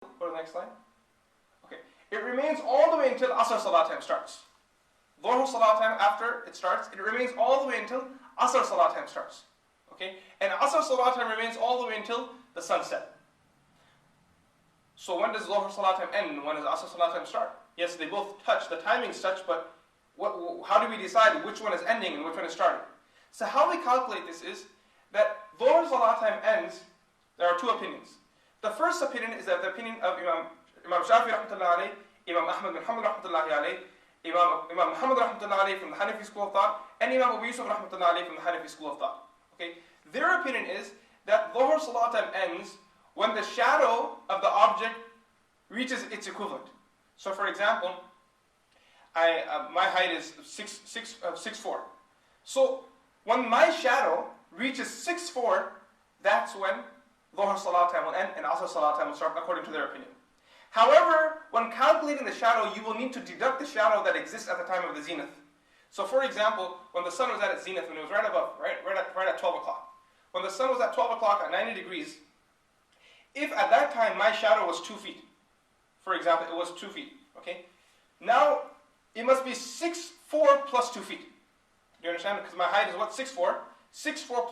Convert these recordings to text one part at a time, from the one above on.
Go to the next slide. Okay. It remains all the way until Asr Salah time starts. Dhuhr Salah time, after it starts, it remains all the way until Asr Salah time starts. Okay? And Asr Salah time remains all the way until the sunset. So when does Dhuhr Salah time end and when does Asr Salah time start? Yes, they both touch, the timings touch, but how do we decide which one is ending and which one is starting? So how we calculate this is that Dhuhr Salah time ends, there are two opinions. The first opinion is that the opinion of Imam Shafi rahmatullahi alayhi, Imam Ahmad bin Hanbal rahmatullahi alayhi, Imam Muhammad rahmatullahi alayhi from the Hanafi school of thought, and Imam Abu Yusuf rahmatullahi alayhi from the Hanafi school of thought. Okay? Their opinion is that Dhuhr Salah time ends when the shadow of the object reaches its equivalent. So for example, my height is 6'4". So when my shadow reaches 6'4", that's when Dhuhr Salah time will end and Asr Salah time will start, according to their opinion. However, when calculating the shadow, you will need to deduct the shadow that exists at the time of the zenith. So for example, when the sun was at its zenith, when it was right above, right at 12 o'clock. When the sun was at 12 o'clock at 90 degrees, if at that time my shadow was 2 feet, for example, it was 2 feet, okay? Now, it must be 6'4" plus 2 feet. Do you understand? Because my height is what? 6'4". 6'4"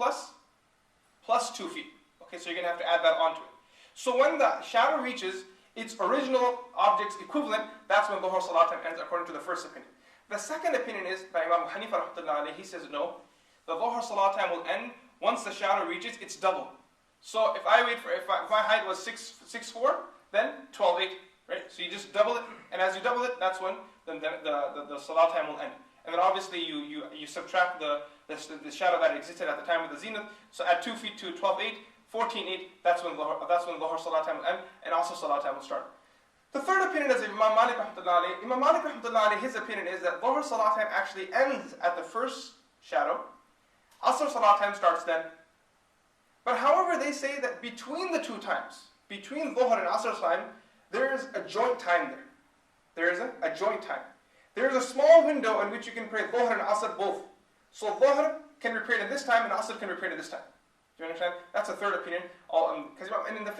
plus 2 feet. Okay, so you're going to have to add that onto it. So when the shadow reaches its original object's equivalent, that's when Dhuhr Salah time ends, according to the first opinion. The second opinion is by Imam Hanifa rahmatullahi alayhi. He says no, the Dhuhr Salah time will end once the shadow reaches its double. So if my height was 6'4", then 12'8", right? So you just double it, and as you double it, that's when the Salah time will end. And then obviously you subtract the shadow that existed at the time of the zenith. So add 2 feet to 12'8", 14'8", that's when Dhuhr Salah time will end, and also Salah time will start. The third opinion is Imam Malik rahmatullahi alayhi. Imam Malik rahmatullahi alayhi, his opinion is that Dhuhr Salah time actually ends at the first shadow. Asr Salah time starts then. But however, they say that between the two times, between Dhuhr and Asr time, there is a joint time there. There is a joint time. There is a small window in which you can pray Dhuhr and Asr both. So Dhuhr can be prayed at this time and Asr can be prayed at this time. Do you understand? That's a third opinion. Because in the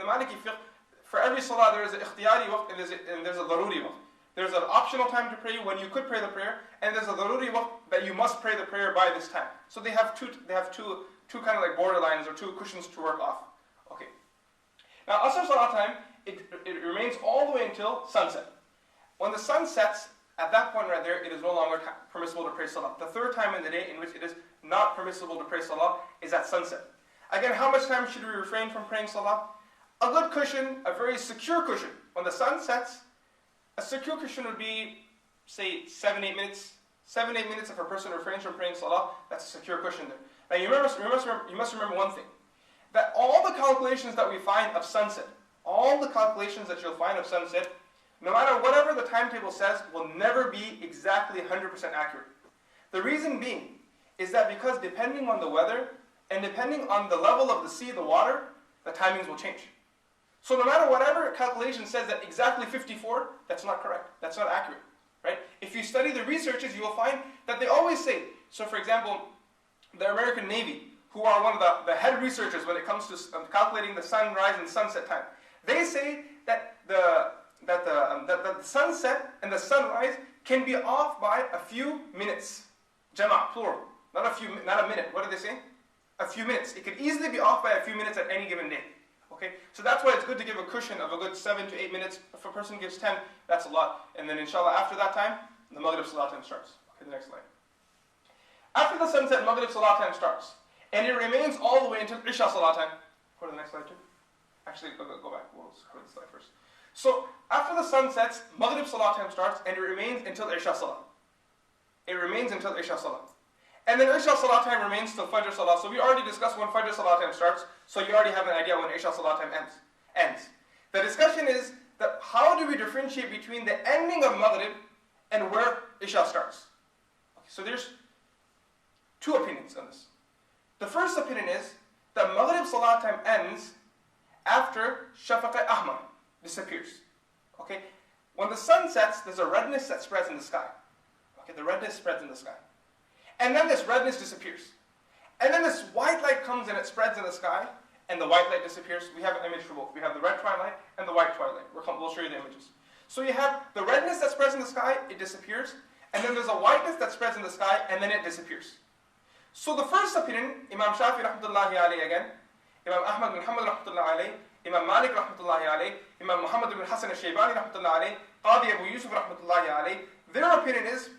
Maliki fiqh, for every salah there is an ikhtiyari waqt and there's a daruri waqt. There's an optional time to pray when you could pray the prayer, and there's a daruri waqt that you must pray the prayer by this time. So they have two kind of like borderlines or two cushions to work off. Okay. Now Asr Salah time, it remains all the way until sunset. When the sun sets, at that point right there, it is no longer permissible to pray salah. The third time in the day in which it is not permissible to pray salah is at sunset. Again, how much time should we refrain from praying salah? A good cushion, a very secure cushion. When the sun sets, a secure cushion would be, say, 7-8 minutes. 7-8 minutes if a person refrains from praying salah, that's a secure cushion there. Now you must remember one thing, that all the calculations that we find of sunset, all the calculations that you'll find of sunset, no matter whatever the timetable says, will never be exactly 100% accurate. The reason being is that because depending on the weather and depending on the level of the sea, the water, the timings will change. So no matter whatever calculation says that exactly 54, that's not correct. That's not accurate, right? If you study the researches, you will find that they always say, so for example, the American Navy, who are one of the head researchers when it comes to calculating the sunrise and sunset time, they say that the sunset and the sunrise can be off by a few minutes. Jama', plural. Not a minute. What do they say? A few minutes. It could easily be off by a few minutes at any given day. Okay? So that's why it's good to give a cushion of a good 7 to 8 minutes. If a person gives 10, that's a lot. And then inshallah, after that time, the Maghrib Salah time starts. Okay, the next slide. After the sunset, Maghrib Salah time starts. And it remains all the way until Isha Salah time. Go to the next slide too. Actually, go back. We'll go to the slide first. So, after the sun sets, Maghrib Salah time starts, and it remains until Isha Salah. It remains until Isha Salah. And then Isha Salah time remains till Fajr Salah. So we already discussed when Fajr Salah time starts, so you already have an idea when Isha Salah time ends. The discussion is that how do we differentiate between the ending of Maghrib and where Isha starts? Okay, so there's two opinions on this. The first opinion is that Maghrib Salah time ends after Shafaq Ahmar disappears. Okay? When the sun sets, there's a redness that spreads in the sky. Okay, the redness spreads in the sky. And then this redness disappears. And then this white light comes and it spreads in the sky, and the white light disappears. We have an image for both. We have the red twilight and the white twilight. We'll show you the images. So you have the redness that spreads in the sky, it disappears. And then there's a whiteness that spreads in the sky, and then it disappears. So the first opinion, Imam Shafi rahmatullahi alayhi again, Imam Ahmad bin Hanbal rahmatullahi alayhi, Imam Malik rahmatullahi alayhi, Imam Muhammad bin Hussain Kamani rahmatullahi alayhi, Qadi Abu Yusuf rahmatullahi alayhi, their opinion is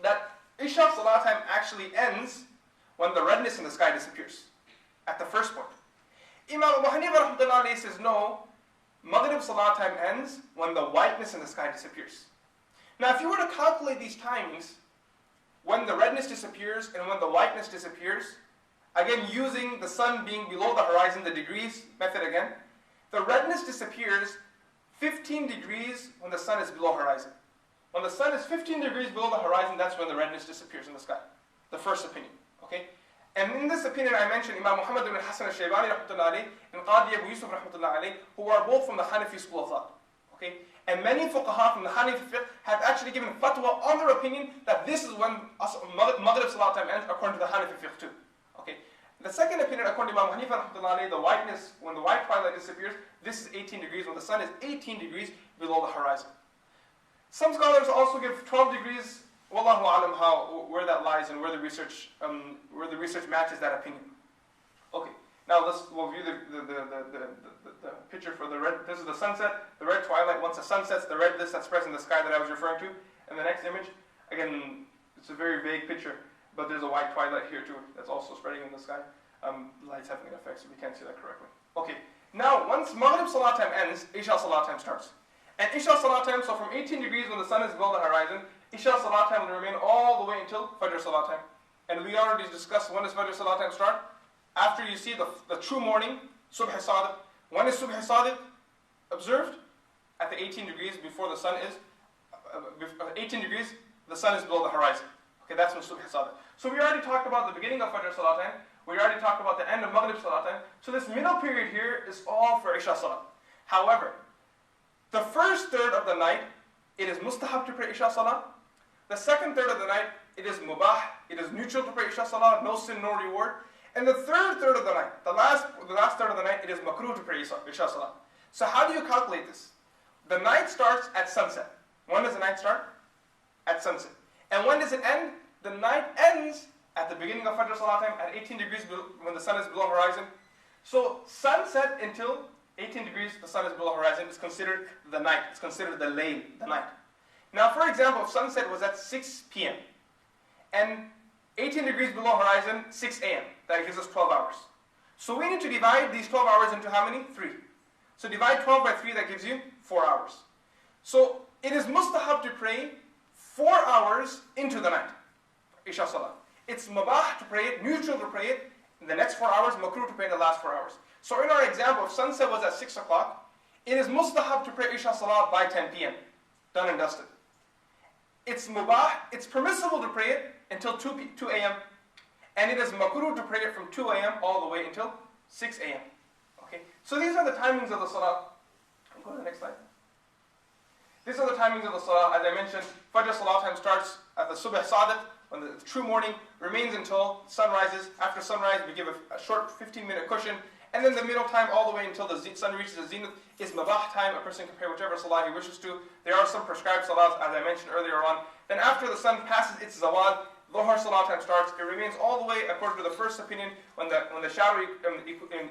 that Isha Salah time actually ends when the redness in the sky disappears, at the first point. Imam Abu Hanifa rahmatullahi alayhi says no, Maghrib Salah time ends when the whiteness in the sky disappears. Now if you were to calculate these timings, when the redness disappears and when the whiteness disappears, again using the sun being below the horizon, the degrees method again, the redness disappears 15 degrees when the sun is below horizon. When the sun is 15 degrees below the horizon, that's when the redness disappears in the sky. The first opinion. Okay? And in this opinion I mentioned Imam Muhammad bin Hussain Kamani rahmatullahi alayhi and Qadi Abu Yusuf rahmatullahi alayhi, who are both from the Hanafi school of thought. Okay? And many fuqaha from the Hanafi fiqh have actually given fatwa on their opinion that this is when Maghrib Salah time ends according to the Hanafi fiqh too. Okay? The second opinion according to Imam Hanifa rahmatullahi alayhi, the whiteness, when the white twilight disappears, this is 18 degrees when the sun is 18 degrees below the horizon. Some scholars also give 12 degrees, wallahu alam, where that lies and where the research matches that opinion. Okay, now we'll view the picture for the red. This is the sunset, the red twilight. Once the sun sets, the redness that spreads in the sky that I was referring to. And the next image, again, it's a very vague picture, but there's a white twilight here too that's also spreading in the sky. Light's having an effect, so we can't see that correctly. Okay, now once Maghrib Salah time ends, Isha Salah time starts. And Isha Salah time, so from 18 degrees when the sun is below the horizon, Isha Salah time will remain all the way until Fajr Salah time. And we already discussed when does Fajr Salah time start? After you see the true morning, Subh Sadiq. When is Subh Sadiq observed? At the 18 degrees before the sun is, 18 degrees, the sun is below the horizon. Okay, that's when Subh Sadiq. So we already talked about the beginning of Fajr Salah time. We already talked about the end of Maghrib Salah time. So this middle period here is all for Isha Salah. However, the first third of the night, it is mustahab to pray Isha Salah. The second third of the night, it is mubah, it is neutral to pray Isha Salah, no sin, no reward. And the third third of the night, the last third of the night, it is makruh to pray Isha Salah. So how do you calculate this? The night starts at sunset. When does the night start? At sunset. And when does it end? The night ends at the beginning of Fajr Salah time at 18 degrees when the sun is below horizon. So sunset until 18 degrees, the sun is below horizon, is considered the night. It's considered the layl, the night. Now, for example, if sunset was at 6 p.m. and 18 degrees below horizon, 6 a.m., that gives us 12 hours. So we need to divide these 12 hours into how many? 3. So divide 12 by 3, that gives you 4 hours. So it is mustahab to pray 4 hours into the night, Isha Salah. It's mubah to pray it, neutral to pray it, in the next 4 hours, makruh to pray in the last 4 hours. So in our example, if sunset was at 6 o'clock, it is mustahab to pray Isha Salah by 10 p.m. Done and dusted. It's mubah, it's permissible to pray it until 2 a.m. And it is makruh to pray it from 2 a.m. all the way until 6 a.m. Okay? So these are the timings of the Salah. Go to the next slide. These are the timings of the Salah. As I mentioned, Fajr Salah time starts at the Subh Sadiq, when the true morning remains until sun rises. After sunrise, we give a short 15-minute cushion. And then the middle time all the way until the sun reaches the zenith is mabah time. A person can pray whichever salah he wishes to. There are some prescribed salahs, as I mentioned earlier on. Then after the sun passes its zawad, Dhuhr salah time starts. It remains all the way, according to the first opinion, when the shadow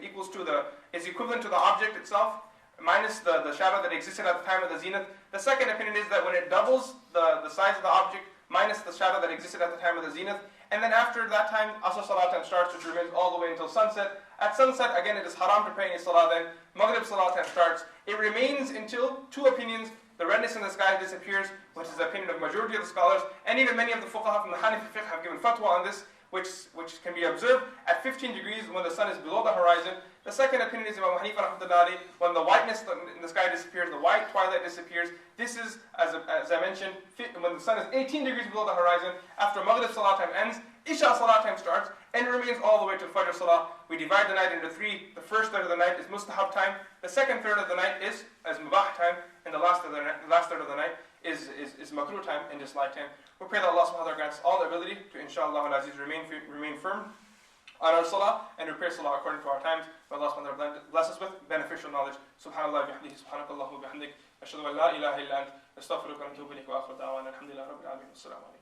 equals to is equivalent to the object itself, minus the shadow that existed at the time of the zenith. The second opinion is that when it doubles the size of the object, minus the shadow that existed at the time of the zenith. And then after that time, Asr Salah time starts, which remains all the way until sunset. At sunset, again, it is haram to pray any Salah then. Maghrib Salah time starts. It remains until, two opinions, the redness in the sky disappears, which is the opinion of majority of the scholars, and even many of the fuqaha from the Hanafi fiqh have given fatwa on this, which can be observed at 15 degrees when the sun is below the horizon. The second opinion is Imam Hanifa rahmatullahi, when the whiteness in the sky disappears, the white twilight disappears. This is, as I mentioned, when the sun is 18 degrees below the horizon. After Maghrib Salah time ends, Isha Salah time starts, and it remains all the way to Fajr Salah. We divide the night into 3. The first third of the night is mustahab time. The second third of the night is mubah time, and the last third of the night is makruh time and dislike time. We pray that Allah subhanahu wa ta'ala grants all the ability to, inshallah al-aziz, remain firm on our salah and repair salah according to our times. May Allah subhanahu wa ta'ala bless us with beneficial knowledge. Subhanallah bihamdihi, subhanakallahu bihamdik, ashhadu an la ilaha illa ant, astaghfiruka wa atubu ilayk, wa akhiru da'wana alhamdulillahi rabbil alamin. Assalamu alaikum.